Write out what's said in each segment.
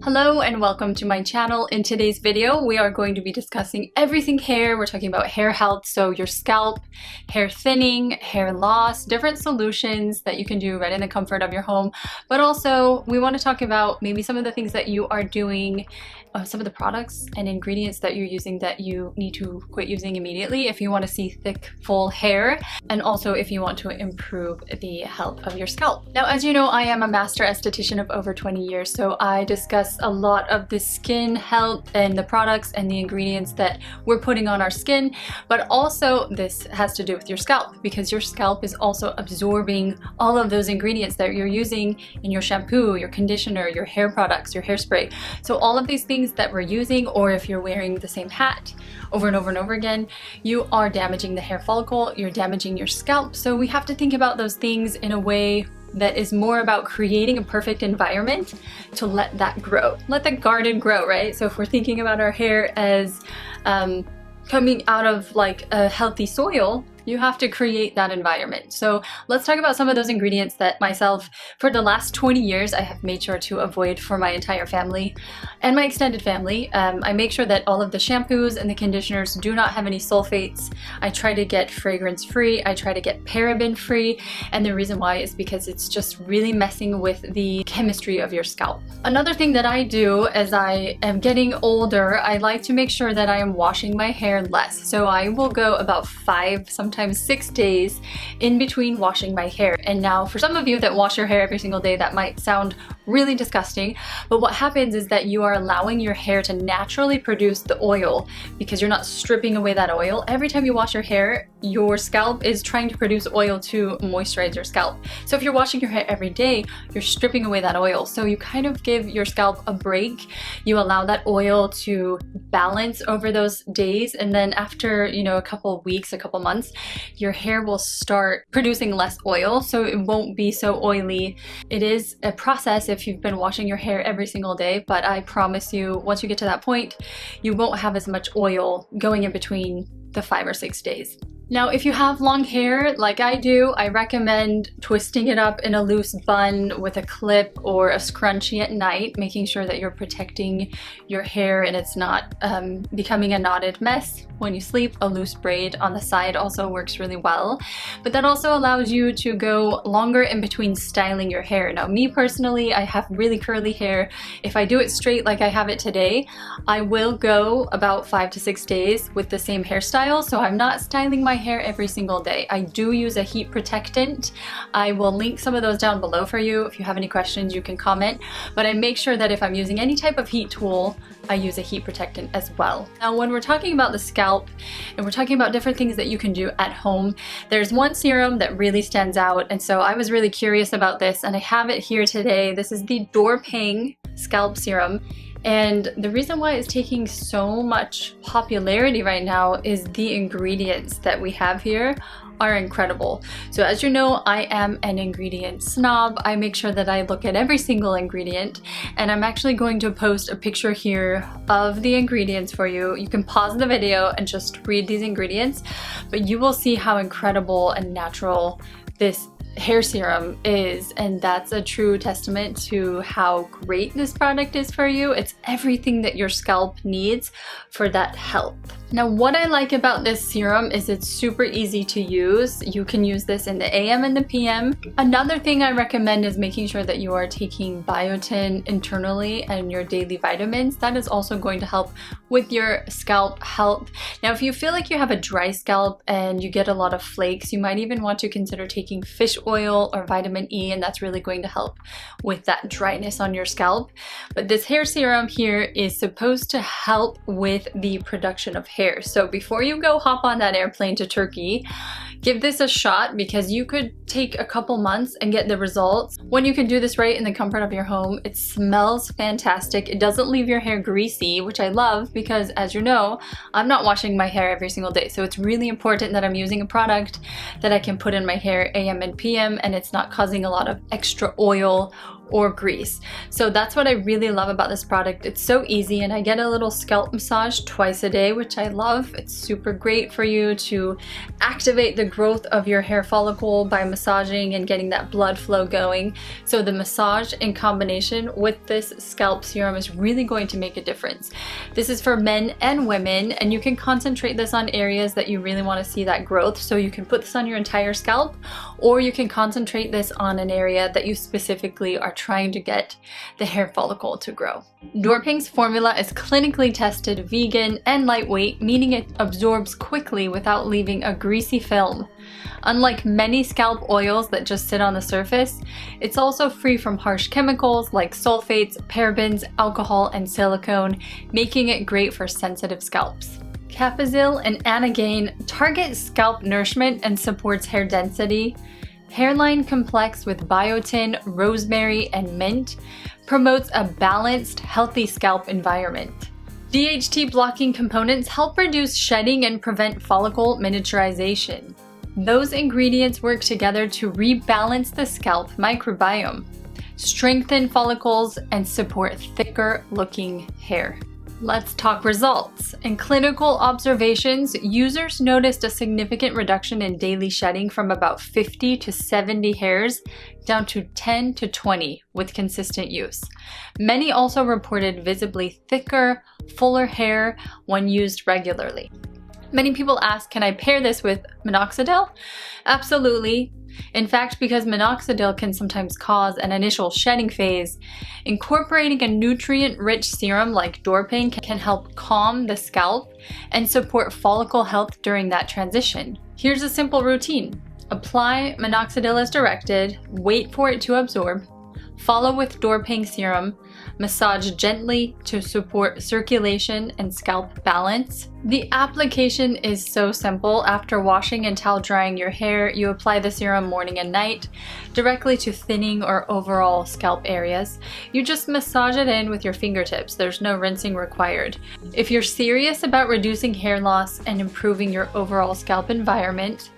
Hello and welcome to my channel. In today's video, we are going to be discussing everything hair. We're talking about hair health, so your scalp, hair thinning, hair loss, different solutions that you can do right in the comfort of your home. But also, we want to talk about maybe some of the things that you are doing, some of the products and ingredients that you're using that you need to quit using immediately if you want to see thick, full hair, and also if you want to improve the health of your scalp. Now, as you know, I am a master esthetician of over 20 years, so I discuss a lot of the skin health and the products and the ingredients that we're putting on our skin, but also this has to do with your scalp because your scalp is also absorbing all of those ingredients that you're using in your shampoo, your conditioner, your hair products, your hairspray. So all of these things that we're using, or if you're wearing the same hat over and over and over again, you are damaging the hair follicle, you're damaging your scalp. So we have to think about those things in a way that is more about creating a perfect environment to let that grow. Let the garden grow, right? So if we're thinking about our hair as coming out of like a healthy soil, you have to create that environment. So let's talk about some of those ingredients that myself, for the last 20 years, I have made sure to avoid for my entire family and my extended family. I make sure that all of the shampoos and the conditioners do not have any sulfates. I try to get fragrance free. I try to get paraben free. And the reason why is because it's just really messing with the chemistry of your scalp. Another thing that I do as I am getting older, I like to make sure that I am washing my hair less. So I will go about 5, sometimes 6 days in between washing my hair. And now for some of you that wash your hair every single day, that might sound really disgusting, but what happens is that you are allowing your hair to naturally produce the oil because you're not stripping away that oil. Every time you wash your hair, your scalp is trying to produce oil to moisturize your scalp. So if you're washing your hair every day, you're stripping away that oil. So you kind of give your scalp a break. You allow that oil to balance over those days, and then after, a couple weeks, a couple months, your hair will start producing less oil, so it won't be so oily. It is a process if you've been washing your hair every single day, but I promise you, once you get to that point, you won't have as much oil going in between the 5 or 6 days. Now, if you have long hair like I do, I recommend twisting it up in a loose bun with a clip or a scrunchie at night, making sure that you're protecting your hair and it's not becoming a knotted mess when you sleep. A loose braid on the side also works really well, but that also allows you to go longer in between styling your hair. Now, me personally, I have really curly hair. If I do it straight like I have it today, I will go about 5 to 6 days with the same hairstyle, so I'm not styling my hair every single day. I do use a heat protectant. I will link some of those down below for you. If you have any questions, you can comment, but I make sure that if I'm using any type of heat tool, I use a heat protectant as well. Now, when we're talking about the scalp and we're talking about different things that you can do at home, there's one serum that really stands out, and so I was really curious about this and I have it here today. This is the Dorpang scalp serum. And the reason why it's taking so much popularity right now is the ingredients that we have here are incredible. So as you know, I am an ingredient snob. I make sure that I look at every single ingredient, and I'm actually going to post a picture here of the ingredients for you. You can pause the video and just read these ingredients, but you will see how incredible and natural this hair serum is, and that's a true testament to how great this product is for you. It's everything that your scalp needs for that health. Now, what I like about this serum is it's super easy to use. You can use this in the AM and the PM. Another thing I recommend is making sure that you are taking biotin internally and your daily vitamins. That is also going to help with your scalp health. Now, if you feel like you have a dry scalp and you get a lot of flakes, you might even want to consider taking fish oil or vitamin E, and that's really going to help with that dryness on your scalp. But this hair serum here is supposed to help with the production of hair. So before you go hop on that airplane to Turkey, give this a shot because you could take a couple months and get the results when you can do this right in the comfort of your home. It smells fantastic. It doesn't leave your hair greasy, which I love because, as you know, I'm not washing my hair every single day. So it's really important that I'm using a product that I can put in my hair AM and PM and it's not causing a lot of extra oil or grease. So that's what I really love about this product. It's so easy, and I get a little scalp massage twice a day, which I love. It's super great for you to activate the growth of your hair follicle by massaging and getting that blood flow going. So the massage in combination with this scalp serum is really going to make a difference. This is for men and women, and you can concentrate this on areas that you really want to see that growth. So you can put this on your entire scalp, or you can concentrate this on an area that you specifically are trying to get the hair follicle to grow. Dorpang's formula is clinically tested, vegan, and lightweight, meaning it absorbs quickly without leaving a greasy film. Unlike many scalp oils that just sit on the surface, it's also free from harsh chemicals like sulfates, parabens, alcohol, and silicone, making it great for sensitive scalps. Capizil and Anagain target scalp nourishment and supports hair density. Hairline Complex with biotin, rosemary, and mint promotes a balanced, healthy scalp environment. DHT blocking components help reduce shedding and prevent follicle miniaturization. Those ingredients work together to rebalance the scalp microbiome, strengthen follicles, and support thicker looking hair. Let's talk results. In clinical observations, users noticed a significant reduction in daily shedding from about 50 to 70 hairs down to 10 to 20 with consistent use. Many also reported visibly thicker, fuller hair when used regularly. Many people ask, can I pair this with minoxidil? Absolutely. In fact, because minoxidil can sometimes cause an initial shedding phase, incorporating a nutrient-rich serum like Dorpang can help calm the scalp and support follicle health during that transition. Here's a simple routine. Apply minoxidil as directed, wait for it to absorb, follow with Dorpang serum, massage gently to support circulation and scalp balance. The application is so simple. After washing and towel drying your hair, you apply the serum morning and night directly to thinning or overall scalp areas. You just massage it in with your fingertips. There's no rinsing required. If you're serious about reducing hair loss and improving your overall scalp environment,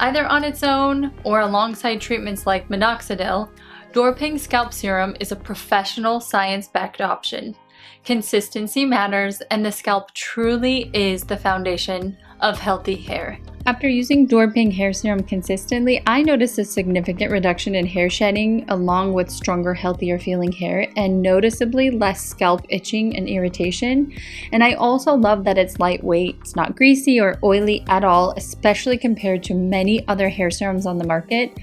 either on its own or alongside treatments like minoxidil, Dorpang Scalp Serum is a professional, science-backed option. Consistency matters, and the scalp truly is the foundation of healthy hair. After using Dorpang hair serum consistently, I noticed a significant reduction in hair shedding along with stronger, healthier feeling hair and noticeably less scalp itching and irritation. And I also love that it's lightweight, it's not greasy or oily at all, especially compared to many other hair serums on the market.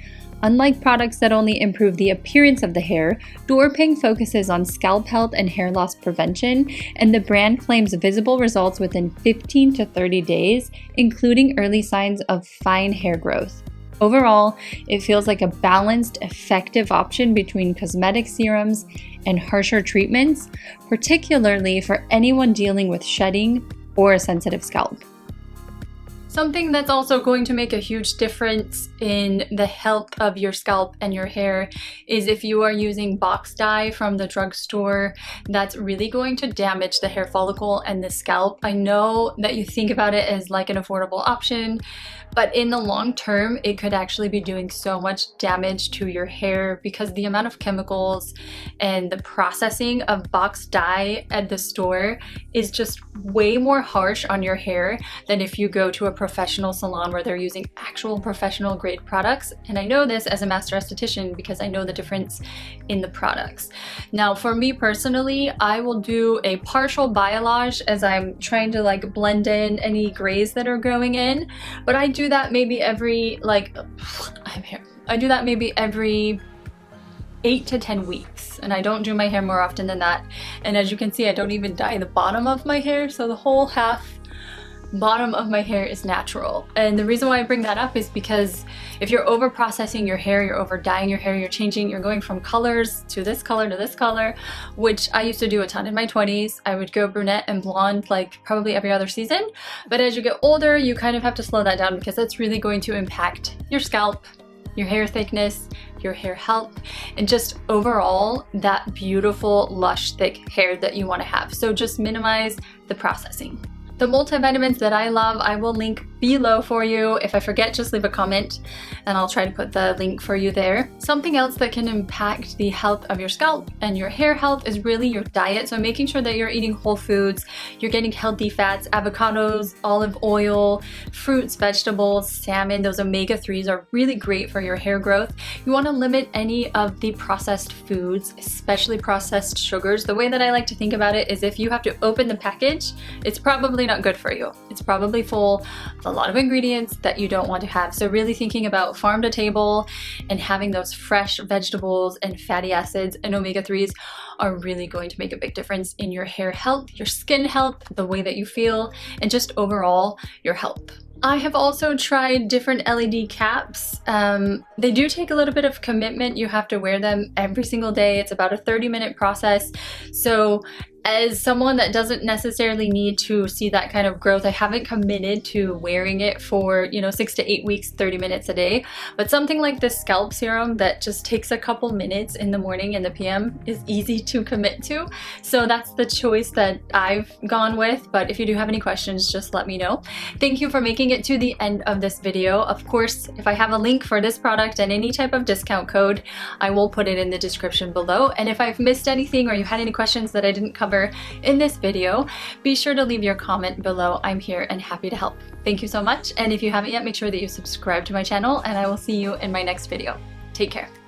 Unlike products that only improve the appearance of the hair, Dorpang focuses on scalp health and hair loss prevention, and the brand claims visible results within 15 to 30 days, including early signs of fine hair growth. Overall, it feels like a balanced, effective option between cosmetic serums and harsher treatments, particularly for anyone dealing with shedding or a sensitive scalp. Something that's also going to make a huge difference in the health of your scalp and your hair is if you are using box dye from the drugstore. That's really going to damage the hair follicle and the scalp. I know that you think about it as like an affordable option, but in the long term, it could actually be doing so much damage to your hair because the amount of chemicals and the processing of box dye at the store is just way more harsh on your hair than if you go to a professional salon where they're using actual professional grade products. And I know this as a master esthetician because I know the difference in the products. Now, for me personally, I will do a partial biolage as I'm trying to like blend in any grays that are growing in, but I do that maybe every I do that maybe every 8 to 10 weeks, and I don't do my hair more often than that. And as you can see, I don't even dye the bottom of my hair, so the whole half bottom of my hair is natural. And the reason why I bring that up is because if you're over processing your hair, you're over dyeing your hair, you're going from colors to this color, which I used to do a ton in my 20s. I would go brunette and blonde like probably every other season. But as you get older, you kind of have to slow that down because that's really going to impact your scalp, your hair thickness, your hair health, and just overall that beautiful, lush, thick hair that you want to have. So just minimize the processing. The multivitamins that I love, I will link below for you. If I forget, just leave a comment and I'll try to put the link for you there. Something else that can impact the health of your scalp and your hair health is really your diet. So making sure that you're eating whole foods, you're getting healthy fats, avocados, olive oil, fruits, vegetables, salmon. Those omega-3s are really great for your hair growth. You want to limit any of the processed foods, especially processed sugars. The way that I like to think about it is if you have to open the package, it's probably not good for you. It's probably full of a lot of ingredients that you don't want to have. So really thinking about farm to table and having those fresh vegetables and fatty acids and omega-3s are really going to make a big difference in your hair health, your skin health, the way that you feel, and just overall your health. I have also tried different LED caps. They do take a little bit of commitment. You have to wear them every single day. It's about a 30-minute process. So as someone that doesn't necessarily need to see that kind of growth, I haven't committed to wearing it for, 6 to 8 weeks, 30 minutes a day. But something like this scalp serum that just takes a couple minutes in the morning and the PM is easy to commit to. So that's the choice that I've gone with. But if you do have any questions, just let me know. Thank you for making it to the end of this video. Of course, if I have a link for this product and any type of discount code, I will put it in the description below. And if I've missed anything or you had any questions that I didn't cover in this video, be sure to leave your comment below. I'm here and happy to help. Thank you so much. And if you haven't yet, make sure that you subscribe to my channel and I will see you in my next video. Take care.